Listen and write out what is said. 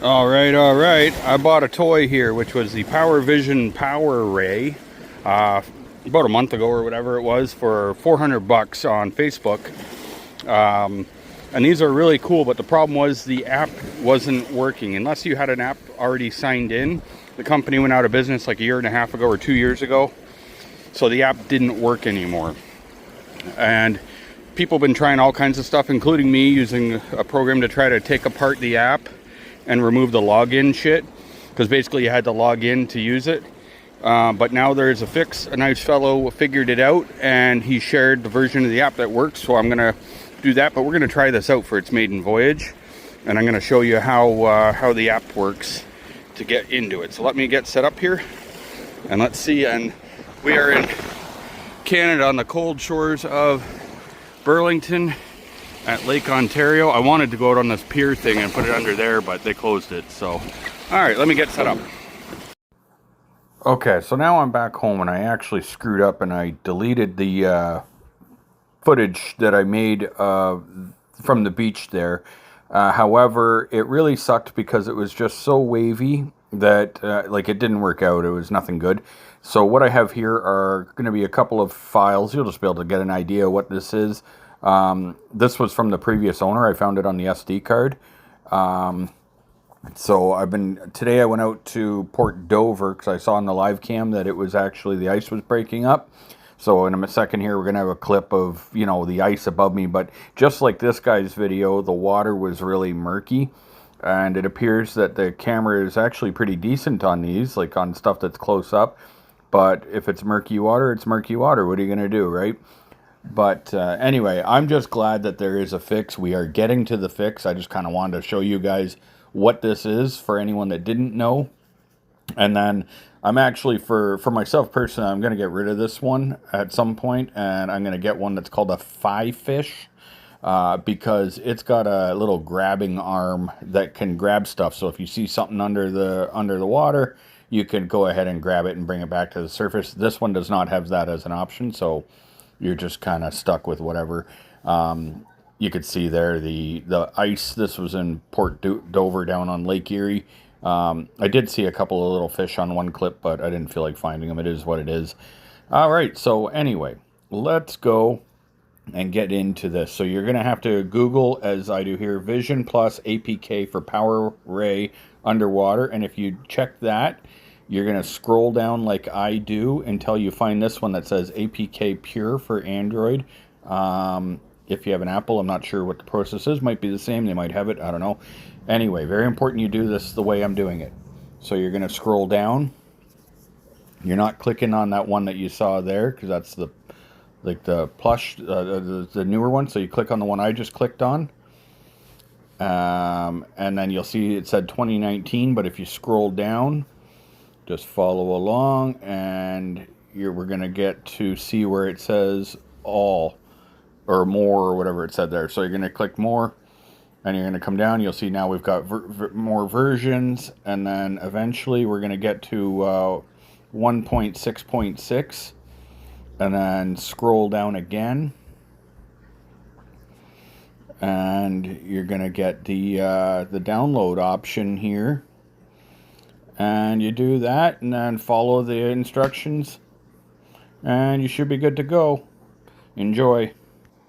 All right. I bought a toy here, which was the Powervision Power Ray, about a month ago or whatever it was, for 400 bucks on Facebook. And these are really cool, but the problem was the app wasn't working. Unless you had an app already signed in, the company went out of business like a year and a half ago or 2 years ago. So the app didn't work anymore. And people have been trying all kinds of stuff, including me, using a program to try to take apart the app and remove the login shit, because basically you had to log in to use it. But now there's a fix. A nice fellow figured it out, and he shared the version of the app that works. So I'm gonna do that, but we're gonna try this out for its maiden voyage, and I'm gonna show you how the app works to get into it. So let me get set up here, and let's see. And we are in Canada on the cold shores of Burlington at Lake Ontario. I wanted to go out on this pier thing and put it under there, but they closed it. So, all right, let me get set up. Okay, so now I'm back home, and I actually screwed up and I deleted the footage that I made from the beach there. However, it really sucked because it was just so wavy that like it didn't work out. It was nothing good. So what I have here are going to be a couple of files. You'll just be able to get an idea what this is. This was from the previous owner. I found it on the SD card. So today I went out to Port Dover because I saw on the live cam that it was actually, the ice was breaking up. So in a second here, we're going to have a clip of, you know, the ice above me. But just like this guy's video, the water was really murky. And it appears that the camera is actually pretty decent on these, like on stuff that's close up. But if it's murky water, it's murky water. What are you going to do, right? But anyway, I'm just glad that there is a fix. We are getting to the fix. I just kind of wanted to show you guys what this is for anyone that didn't know. And then I'm actually, for myself personally, I'm going to get rid of this one at some point, and I'm going to get one that's called a Fifish, because it's got a little grabbing arm that can grab stuff. So if you see something under the water, you can go ahead and grab it and bring it back to the surface. This one does not have that as an option, so you're just kind of stuck with whatever. You could see there the ice. This was in Port Dover down on Lake Erie. I did see a couple of little fish on one clip, but I didn't feel like finding them. It is what it is. All right, so anyway, let's go and get into this. So you're going to have to Google, as I do here, Vision Plus APK for Power Ray underwater. And if you check that, you're going to scroll down like I do until you find this one that says APK Pure for Android. If you have an Apple, I'm not sure what the process is. Might be the same. They might have it. I don't know. Anyway, very important you do this the way I'm doing it. So you're going to scroll down. You're not clicking on that one that you saw there, because that's the plush, the newer one. So you click on the one I just clicked on. And then you'll see it said 2019, but if you scroll down, just follow along, and we're going to get to see where it says all or more or whatever it said there. So you're going to click more, and you're going to come down. You'll see now we've got more versions, and then eventually we're going to get to 1.6.6, and then scroll down again, and you're going to get the download option here. And you do that, and then follow the instructions, and you should be good to go. Enjoy.